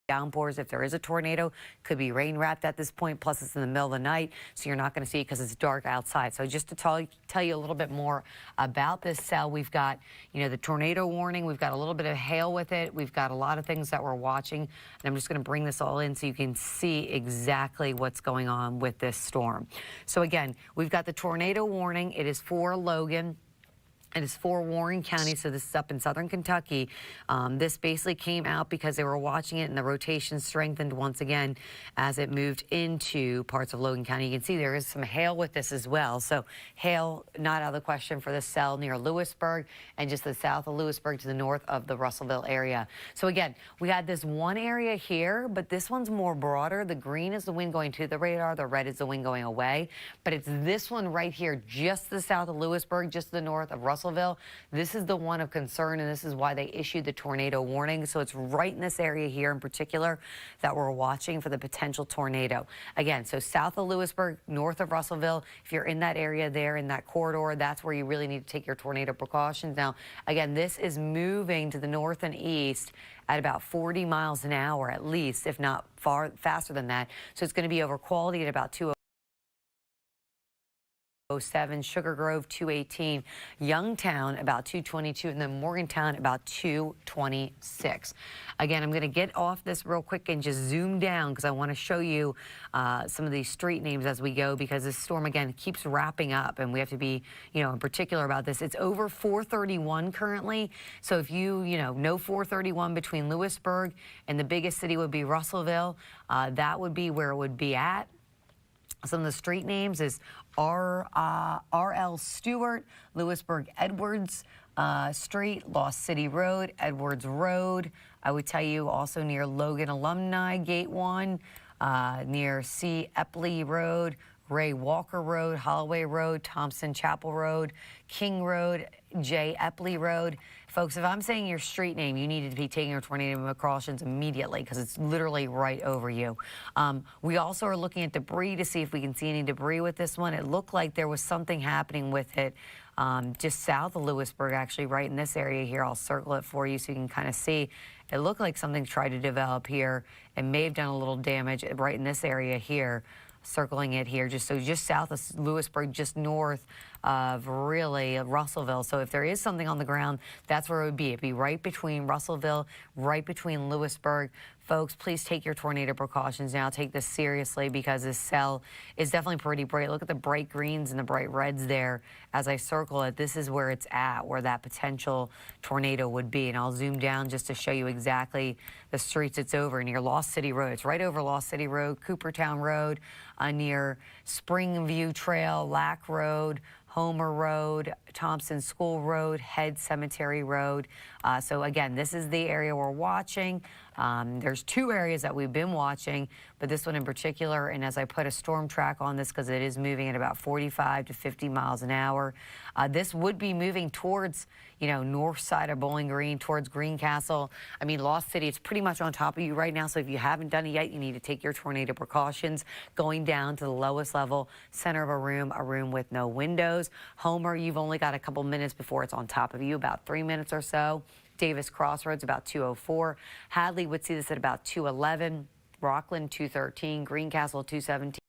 downpours. If there is a tornado, could be rain wrapped at this point, plus it's in the middle of the night, so you're not going to see it because it's dark outside. So just to tell you a little bit more about this cell, we've got, you know, the tornado warning, we've got a little bit of hail with it, we've got a lot of things that we're watching, and I'm just going to bring this all in so you can see exactly what's going on with this storm. So again, we've got the tornado warning. It is for Logan. It is for Warren County, so this is up in southern Kentucky. This basically came out because they were watching it and the rotation strengthened once again as it moved into parts of Logan County. You can see there is some hail with this as well. So hail not out of the question for the cell near Lewisburg and just the south of Lewisburg to the north of the Russellville area. So again, we had this one area here, but this one's more broader. The green is the wind going to the radar. The red is the wind going away. But it's this one right here, just to the south of Lewisburg, just to the north of Russellville. This is the one of concern, and this is why they issued the tornado warning. So it's right in this area here in particular that we're watching for the potential tornado. Again, so south of Lewisburg, north of Russellville, if you're in that area there, in that corridor, that's where you really need to take your tornado precautions. Now, again, this is moving to the north and east at about 40 miles an hour at least, if not far faster than that. So it's going to be over Quality at about 207, Sugar Grove 218, Youngtown about 222, and then Morgantown about 226. Again, I'm going to get off this real quick and just zoom down because I want to show you some of these street names as we go, because this storm again keeps wrapping up and we have to be, you know, in particular about this. It's over 431 currently. So if you know 431 between Lewisburg and the biggest city would be Russellville, that would be where it would be at. Some of the street names is R.L. Stewart, Lewisburg Edwards Street, Lost City Road, Edwards Road. I would tell you also near Logan Alumni Gate 1, near C. Epley Road, Ray Walker Road, Holloway Road, Thompson Chapel Road, King Road, J. Epley Road. Folks, if I'm saying your street name, you need to be taking your tornado precautions immediately because it's literally right over you. We also are looking at debris to see if we can see any debris with this one. It looked like there was something happening with it just south of Lewisburg, actually, right in this area here. I'll circle it for you so you can kind of see. It looked like something tried to develop here and may have done a little damage right in this area here. Circling it here, just south of Lewisburg, just north of really Russellville. So if there is something on the ground, that's where it would be. It'd be right between Russellville, right between Lewisburg. Folks, please take your tornado precautions now. Take this seriously because this cell is definitely pretty bright. Look at the bright greens and the bright reds there. As I circle it, this is where it's at, where that potential tornado would be. And I'll zoom down just to show you exactly the streets it's over. Near Lost City Road. It's right over Lost City Road, Coopertown Road, near Springview Trail, Lack Road, Homer Road, Thompson School Road, Head Cemetery Road. So again, this is the area we're watching. There's two areas that we've been watching, but this one in particular, and as I put a storm track on this because it is moving at about 45 to 50 miles an hour, this would be moving towards, you know, north side of Bowling Green, towards Greencastle. I mean, Lost City, it's pretty much on top of you right now, so if you haven't done it yet, you need to take your tornado precautions. Going down to the lowest level, center of a room with no windows. Homer, you've only got a couple minutes before it's on top of you, about 3 minutes or so. Davis Crossroads, about 204. Hadley would see this at about 211. Rockland, 213. Greencastle, 217.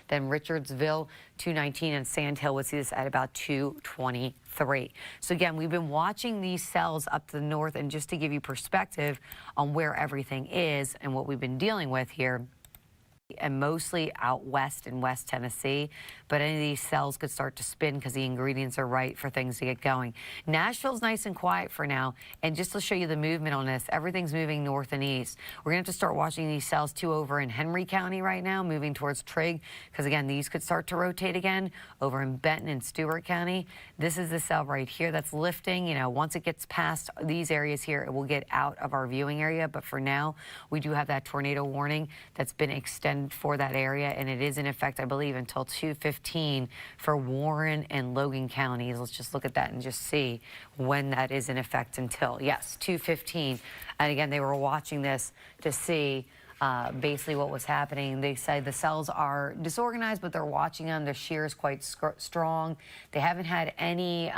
Then Richardsville, 219, and Sand Hill would see this at about 223. So again, we've been watching these cells up to the north, and just to give you perspective on where everything is and what we've been dealing with here, and mostly out west in West Tennessee, but any of these cells could start to spin because the ingredients are right for things to get going. Nashville's nice and quiet for now, and just to show you the movement on this, everything's moving north and east. We're going to have to start watching these cells too over in Henry County right now, moving towards Trigg, because again, these could start to rotate again over in Benton and Stewart County. This is the cell right here that's lifting. You know, once it gets past these areas here, it will get out of our viewing area, but for now, we do have that tornado warning that's been extended for that area, and it is in effect, I believe, until 2:15 for Warren and Logan counties. Let's just look at that and just see when that is in effect until. Yes, 2:15. And again, they were watching this to see basically what was happening. They say the cells are disorganized, but they're watching them. Their shear is quite strong. They haven't had any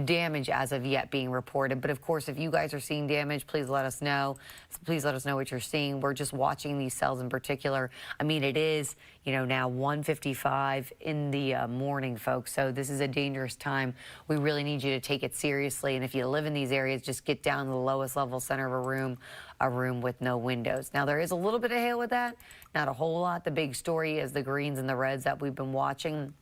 damage as of yet being reported. But of course, if you guys are seeing damage, please let us know. Please let us know what you're seeing. We're just watching these cells in particular. I mean, it is, you know, now 1:55 in the morning, folks. So this is a dangerous time. We really need you to take it seriously. And if you live in these areas, just get down to the lowest level center of a room with no windows. Now, there is a little bit of hail with that, not a whole lot. The big story is the greens and the reds that we've been watching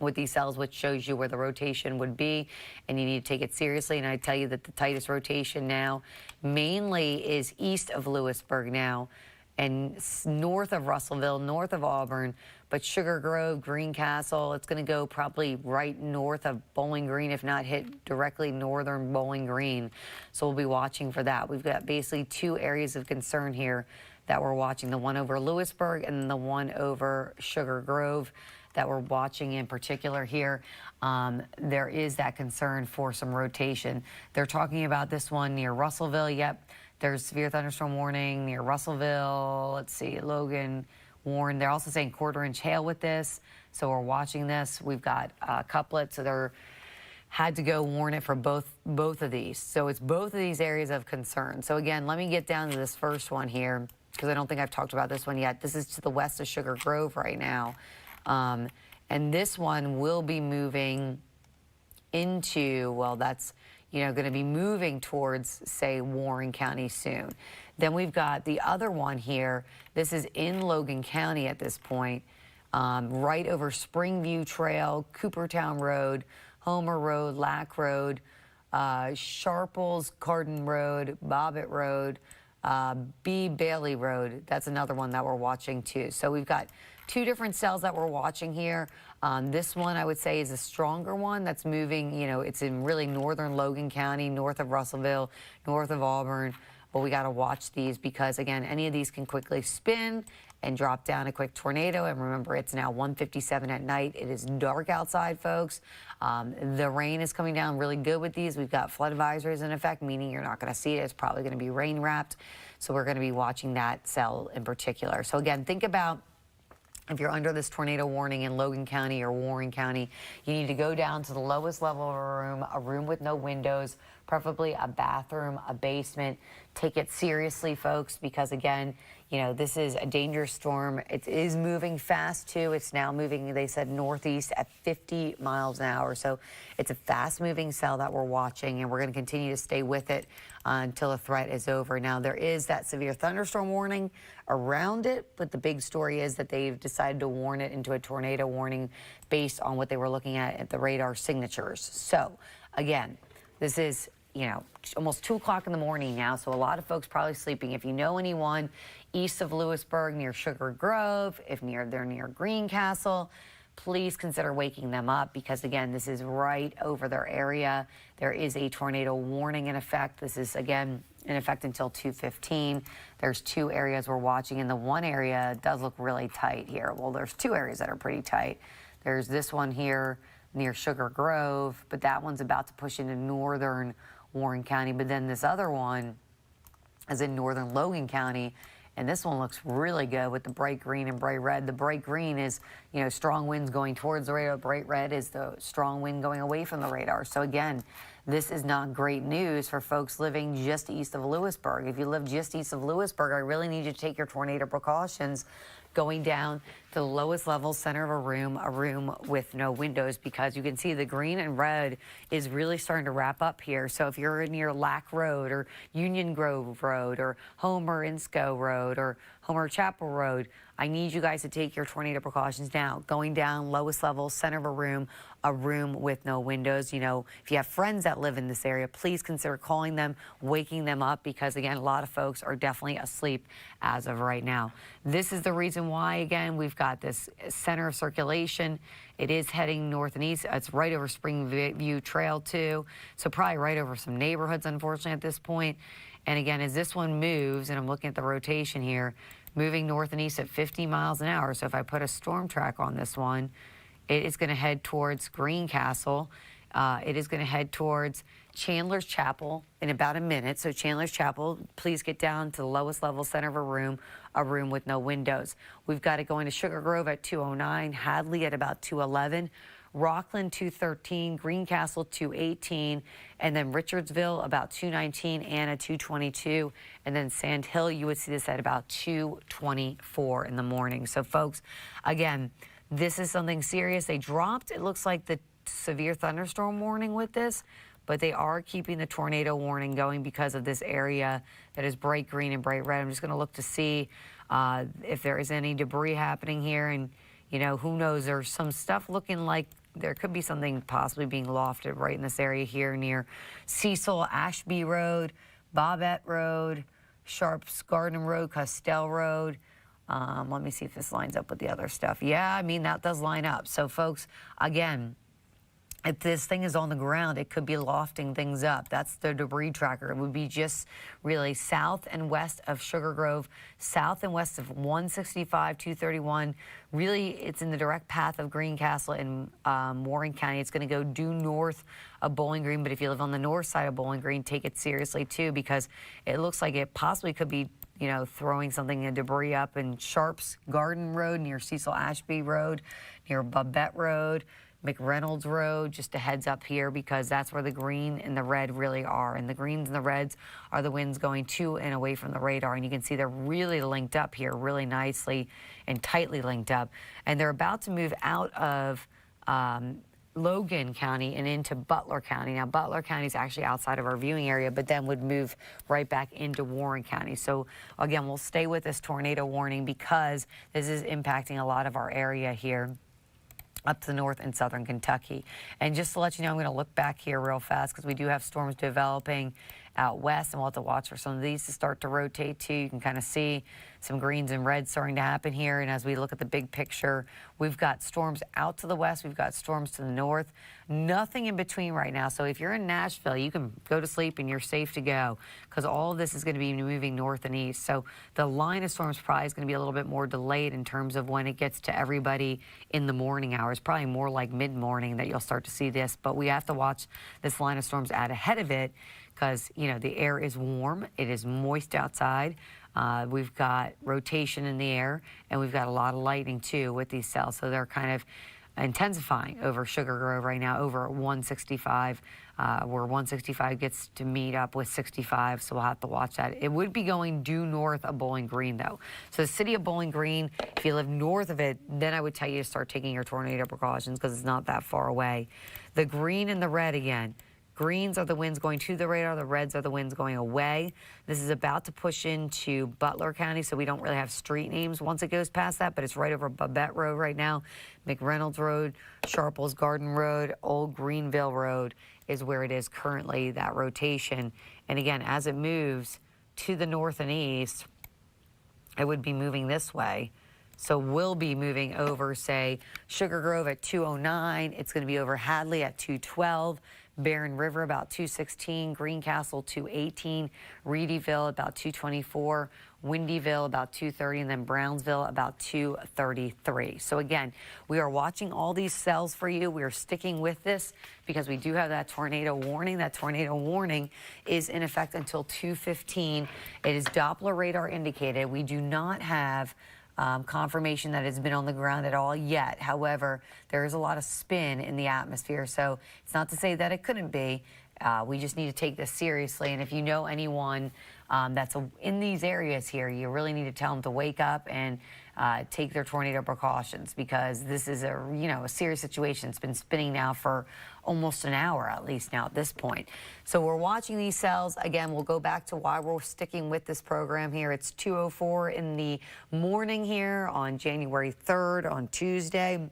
with these cells, which shows you where the rotation would be, and you need to take it seriously. And I tell you that the tightest rotation now mainly is east of Lewisburg now, and north of Russellville, north of Auburn, but Sugar Grove, Greencastle, it's going to go probably right north of Bowling Green, if not hit directly northern Bowling Green. So we'll be watching for that. We've got basically two areas of concern here that we're watching, the one over Lewisburg and the one over Sugar Grove that we're watching in particular here. There is that concern for some rotation. They're talking about this one near Russellville. Yep, there's severe thunderstorm warning near Russellville. Let's see, Logan, Warren. They're also saying quarter-inch hail with this. So we're watching this. We've got couplets, so they're had to go warn it for both of these. So it's both of these areas of concern. So again, let me get down to this first one here, because I don't think I've talked about this one yet. This is to the west of Sugar Grove right now. And this one will be moving into, well, that's, you know, going to be moving towards, say, Warren County soon. Then we've got the other one here. This is in Logan County at this point, right over Springview Trail, Coopertown Road, Homer Road, Lack Road, Sharples, Carden Road, Bobbitt Road, B. Bailey Road. That's another one that we're watching too. So we've got two different cells that we're watching here. This one, I would say, is a stronger one that's moving, you know, it's in really northern Logan County, north of Russellville, north of Auburn. But we got to watch these because, again, any of these can quickly spin and drop down a quick tornado. And remember, it's now 1:57 at night. It is dark outside, folks. The rain is coming down really good with these. We've got flood advisories in effect, meaning you're not going to see it. It's probably going to be rain wrapped. So we're going to be watching that cell in particular. So again, think about, if you're under this tornado warning in Logan County or Warren County, you need to go down to the lowest level of a room with no windows, preferably a bathroom, a basement. Take it seriously, folks, because again, you know, this is a dangerous storm. It is moving fast too. It's now moving, they said, northeast at 50 miles an hour. So it's a fast moving cell that we're watching, and we're going to continue to stay with it until the threat is over. Now, there is that severe thunderstorm warning around it, but the big story is that they've decided to warn it into a tornado warning based on what they were looking at the radar signatures. So again, this is, you know, almost 2 o'clock in the morning now, so a lot of folks probably sleeping. If you know anyone east of Lewisburg near Sugar Grove, if they're near Greencastle, please consider waking them up, because again, this is right over their area. There is a tornado warning in effect. This is again in effect until 2:15. There's two areas we're watching, and the one area does look really tight here. Well, there's two areas that are pretty tight. There's this one here near Sugar Grove, but that one's about to push into northern Warren County. But then this other one is in northern Logan County, and this one looks really good with the bright green and bright red. The bright green is, you know, strong winds going towards the radar. Bright red is the strong wind going away from the radar. So again, this is not great news for folks living just east of Lewisburg. If you live just east of Lewisburg, I really need you to take your tornado precautions going down to the lowest level center of a room with no windows, because you can see the green and red is really starting to wrap up here. So if you're near Lack Road or Union Grove Road or Homer Insco Road or Homer Chapel Road, I need you guys to take your tornado precautions now. Going down lowest level, center of a room with no windows. You know, if you have friends that live in this area, please consider calling them, waking them up, because again, a lot of folks are definitely asleep as of right now. This is the reason why, again, we've got this center of circulation. It is heading north and east. It's right over Springview Trail too. So probably right over some neighborhoods, unfortunately, at this point. And again, as this one moves, and I'm looking at the rotation here, moving north and east at 50 miles an hour. So if I put a storm track on this one, it is going to head towards Greencastle. It is going to head towards Chandler's Chapel in about a minute. So Chandler's Chapel, please get down to the lowest level center of a room with no windows. We've got it going to Sugar Grove at 2:09, Hadley at about 2:11, Rockland 213, Greencastle 218, and then Richardsville about 219, Anna 222, and then Sand Hill, you would see this at about 224 in the morning. So folks, again, this is something serious. They dropped, it looks like, the severe thunderstorm warning with this, but they are keeping the tornado warning going because of this area that is bright green and bright red. I'm just going to look to see if there is any debris happening here, and you know, who knows, there's some stuff looking like there could be something possibly being lofted right in this area here near Cecil, Ashby Road, Bobette Road, Sharps Garden Road, Costell Road. Let me see if this lines up with the other stuff. Yeah, I mean, that does line up. So folks, again, if this thing is on the ground, it could be lofting things up. That's the debris tracker. It would be just really south and west of Sugar Grove, south and west of 165, 231. Really, it's in the direct path of Greencastle in Warren County. It's going to go due north of Bowling Green, but if you live on the north side of Bowling Green, take it seriously too, because it looks like it possibly could be, you know, throwing something in debris up in Sharps Garden Road, near Cecil Ashby Road, near Babette Road, McReynolds Road. Just a heads up here, because that's where the green and the red really are. And the greens and the reds are the winds going to and away from the radar. And you can see they're really linked up here, really nicely and tightly linked up. And they're about to move out of Logan County and into Butler County. Now, Butler County is actually outside of our viewing area, but then would move right back into Warren County. So again, we'll stay with this tornado warning because this is impacting a lot of our area here up to the north and southern Kentucky. And just to let you know, I'm going to look back here real fast because we do have storms developing out west, and we'll have to watch for some of these to start to rotate too. You can kind of see some greens and reds starting to happen here. And as we look at the big picture, we've got storms out to the west, we've got storms to the north, nothing in between right now. So if you're in Nashville, you can go to sleep and you're safe to go, because all of this is going to be moving north and east. So the line of storms probably is going to be a little bit more delayed in terms of when it gets to everybody in the morning hours, probably more like mid-morning that you'll start to see this. But we have to watch this line of storms out ahead of it, because, you know, the air is warm, it is moist outside. We've got rotation in the air, and we've got a lot of lightning too with these cells. So they're kind of intensifying over Sugar Grove right now, over 165, where 165 gets to meet up with 65. So we'll have to watch that. It would be going due north of Bowling Green though. So the city of Bowling Green, if you live north of it, then I would tell you to start taking your tornado precautions, because it's not that far away. The green and the red again. Greens are the winds going to the radar, the reds are the winds going away. This is about to push into Butler County, so we don't really have street names once it goes past that, but it's right over Babette Road right now. McReynolds Road, Sharples Garden Road, Old Greenville Road is where it is currently, that rotation. And again, as it moves to the north and east, it would be moving this way. So we'll be moving over, say, Sugar Grove at 209. It's going to be over Hadley at 212. Barron River about 216, Greencastle 218, Reedyville about 224, Windyville about 230, and then Brownsville about 233. So again, we are watching all these cells for you. We are sticking with this because we do have that tornado warning. That tornado warning is in effect until 2:15. It is Doppler radar indicated. We do not have confirmation that it's been on the ground at all yet. However, there is a lot of spin in the atmosphere, so it's not to say that it couldn't be. We just need to take this seriously, and if you know anyone that's in these areas here, you really need to tell them to wake up and take their tornado precautions, because this is a serious situation. It's been spinning now for almost an hour at least now at this point. So we're watching these cells. Again, we'll go back to why we're sticking with this program here. It's 2:04 in the morning here on January 3rd on Tuesday.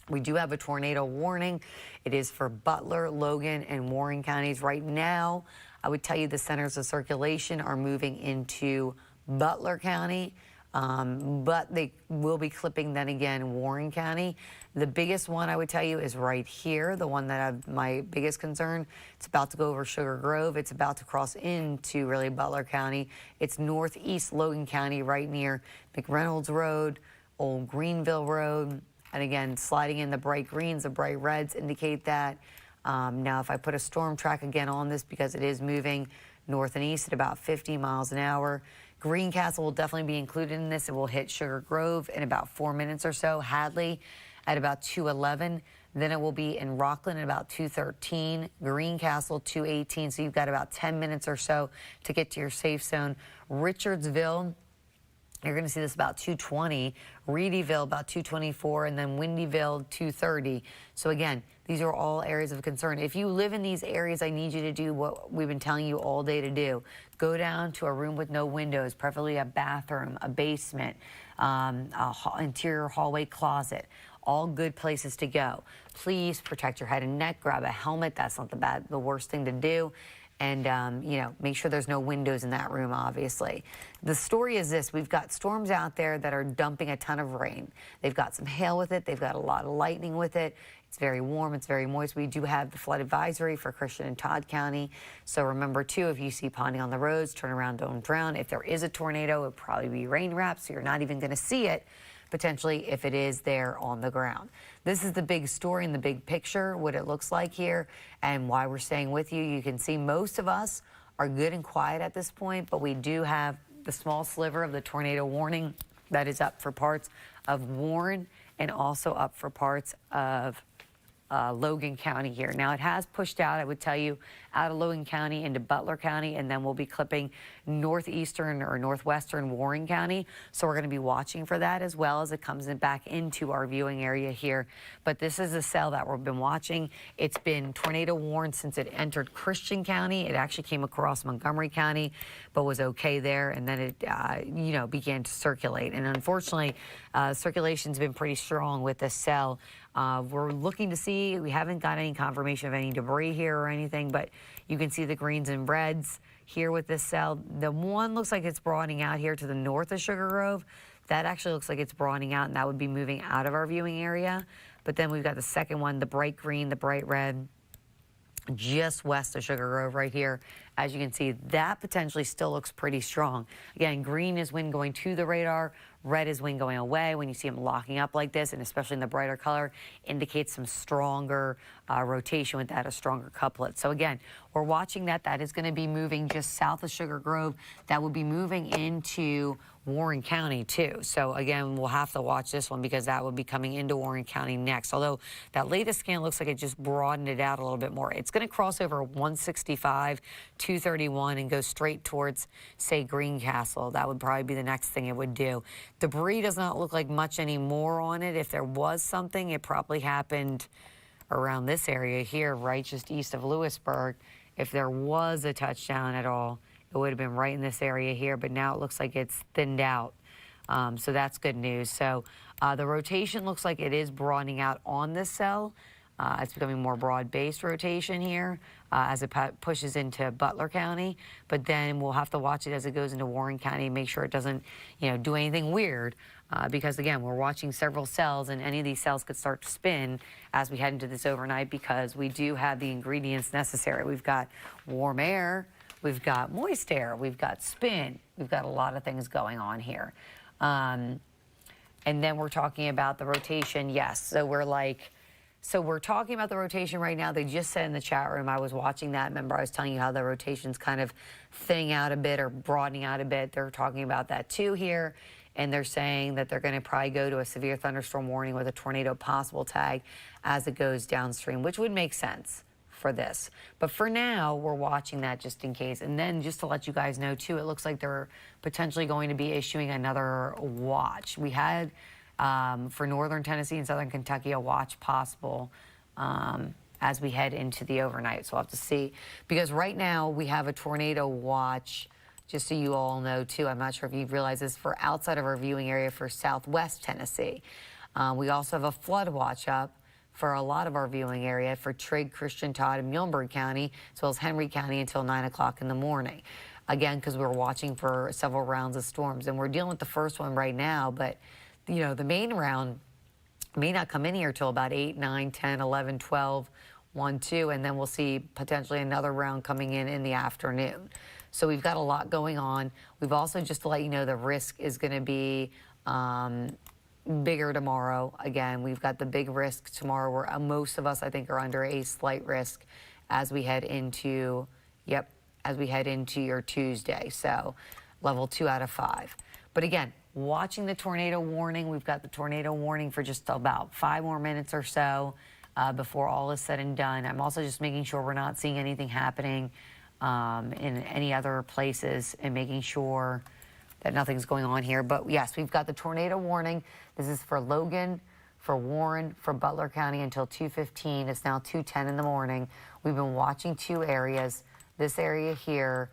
We do have a tornado warning. It is for Butler, Logan, and Warren counties. Right now, I would tell you the centers of circulation are moving into Butler County, but they will be clipping then again Warren County. The biggest one I would tell you is right here, the one that I've my biggest concern. It's about to go over Sugar Grove. It's about to cross into really Butler County. It's northeast Logan County, right near McReynolds Road, Old Greenville Road. And again, sliding in the bright greens, the bright reds indicate that. Now, if I put a storm track again on this, because it is moving north and east at about 50 miles an hour, Greencastle will definitely be included in this. It will hit Sugar Grove in about 4 minutes or so. Hadley at about 2:11. Then it will be in Rockland at about 2:13, Greencastle 2:18. So you've got about 10 minutes or so to get to your safe zone. Richardsville, you're going to see this about 2:20, Reedyville about 2:24, and then Windyville 2:30. So again, these are all areas of concern. If you live in these areas, I need you to do what we've been telling you all day to do. Go down to a room with no windows, preferably a bathroom, a basement, interior hallway closet. All good places to go. Please protect your head and neck. Grab a helmet. That's not the worst thing to do. And, you know, make sure there's no windows in that room, obviously. The story is this. We've got storms out there that are dumping a ton of rain. They've got some hail with it. They've got a lot of lightning with it. It's very warm. It's very moist. We do have the flood advisory for Christian and Todd County. So remember, too, if you see ponding on the roads, turn around, don't drown. If there is a tornado, it would probably be rain wrapped, so you're not even going to see it, potentially, if it is there on the ground. This is the big story in the big picture, what it looks like here, and why we're staying with you. You can see most of us are good and quiet at this point, but we do have the small sliver of the tornado warning that is up for parts of Warren and also up for parts of Logan County here. Now, it has pushed out, I would tell you, out of Logan County into Butler County, and then we'll be clipping northeastern or northwestern Warren County. So we're going to be watching for that as well as it comes back into our viewing area here. But this is a cell that we've been watching. It's been tornado warned since it entered Christian County. It actually came across Montgomery County, but was okay there, and then it, you know, began to circulate. And unfortunately, circulation's been pretty strong with this cell. We're looking to see, we haven't got any confirmation of any debris here or anything, but you can see the greens and reds here with this cell. The one looks like it's broadening out here to the north of Sugar Grove. That actually looks like it's broadening out, and that would be moving out of our viewing area. But then we've got the second one, the bright green, the bright red, just west of Sugar Grove right here. As you can see, that potentially still looks pretty strong. Again, green is wind going to the radar. Red is wind going away. When you see them locking up like this, and especially in the brighter color, indicates some stronger rotation with that, a stronger couplet. So again, we're watching that. That is going to be moving just south of Sugar Grove. That will be moving into Warren County too. So again, we'll have to watch this one because that will be coming into Warren County next. Although that latest scan looks like it just broadened it out a little bit more. It's going to cross over 165, 231 and go straight towards, say, Greencastle. That would probably be the next thing it would do. Debris does not look like much anymore on it. If there was something, it probably happened around this area here, right just east of Lewisburg. If there was a touchdown at all, it would have been right in this area here, but now it looks like it's thinned out. So that's good news. So the rotation looks like it is broadening out on this cell. It's becoming more broad-based rotation here as it pushes into Butler County. But then we'll have to watch it as it goes into Warren County and make sure it doesn't, you know, do anything weird. Because, again, we're watching several cells, and any of these cells could start to spin as we head into this overnight because we do have the ingredients necessary. We've got warm air. We've got moist air. We've got spin. We've got a lot of things going on here. And then we're talking about the rotation. Yes, so we're talking about the rotation right now. They just said in the chat room, I was watching that. Remember, I was telling you how the rotation's kind of thinning out a bit or broadening out a bit. They're talking about that too here. And they're saying that they're going to probably go to a severe thunderstorm warning with a tornado possible tag as it goes downstream, which would make sense for this. But for now, we're watching that just in case. And then just to let you guys know too, it looks like they're potentially going to be issuing another watch. We had for northern Tennessee and southern Kentucky a watch possible as we head into the overnight. So we'll have to see, because right now we have a tornado watch, just so you all know too. I'm not sure if you realize this, for outside of our viewing area for southwest Tennessee. We also have a flood watch up for a lot of our viewing area for Trigg, Christian, Todd, and Muhlenberg County, as well as Henry County until 9 o'clock in the morning. Again, because we're watching for several rounds of storms, and we're dealing with the first one right now, but you know, the main round may not come in here till about 8, 9, 10, 11, 12, 1, 2, and then we'll see potentially another round coming in the afternoon. So we've got a lot going on. We've also, just to let you know, the risk is going to be bigger tomorrow. Again, we've got the big risk tomorrow where most of us, I think, are under a slight risk as we head into, as we head into your Tuesday. So level 2 out of 5. But again, watching the tornado warning. We've got the tornado warning for just about 5 more minutes or so. before all is said and done. I'm also just making sure we're not seeing anything happening in any other places and making sure that nothing's going on here. But yes, we've got the tornado warning. This is for Logan, for Warren, for Butler County until 2:15. It's now 2:10 in the morning. We've been watching two areas. This area here,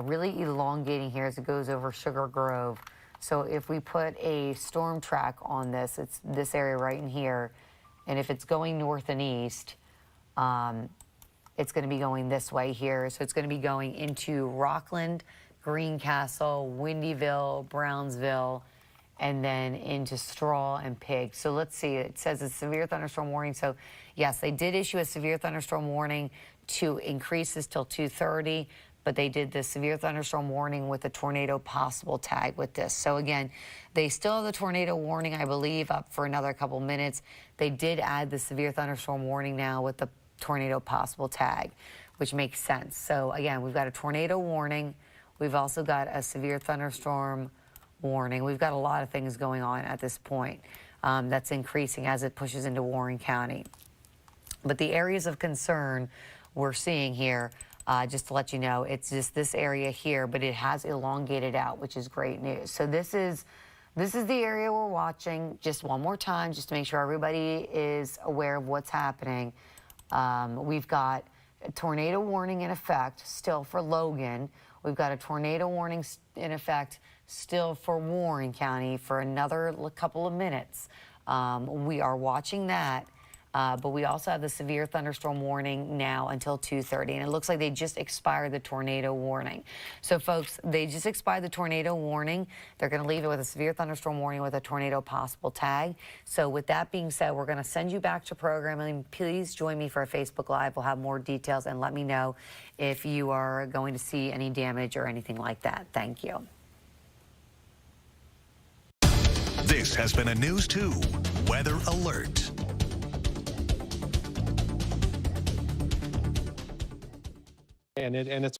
really elongating here as it goes over Sugar Grove. So if we put a storm track on this, it's this area right in here. And if it's going north and east, it's going to be going this way here. So it's going to be going into Rockland, Greencastle, Windyville, Brownsville, and then into Straw and Pig. So let's see, it says a severe thunderstorm warning. So yes, they did issue a severe thunderstorm warning to increase this till 2:30, but they did the severe thunderstorm warning with a tornado possible tag with this. So again, they still have the tornado warning, I believe, up for another couple minutes. They did add the severe thunderstorm warning now with the tornado possible tag, which makes sense. So again, we've got a tornado warning. We've also got a severe thunderstorm warning. We've got a lot of things going on at this point that's increasing as it pushes into Warren County. But the areas of concern we're seeing here, just to let you know, it's just this area here, but it has elongated out, which is great news. So this is the area we're watching. Just one more time, just to make sure everybody is aware of what's happening. We've got a tornado warning in effect still for Logan. We've got a tornado warning in effect still for Warren County for another couple of minutes. We are watching that. But we also have the severe thunderstorm warning now until 2:30, and it looks like they just expired the tornado warning. So, folks, they just expired the tornado warning. They're going to leave it with a severe thunderstorm warning with a tornado possible tag. So, with that being said, we're going to send you back to programming. Please join me for a Facebook Live. We'll have more details, and let me know if you are going to see any damage or anything like that. Thank you. This has been a News 2 Weather Alert. And it's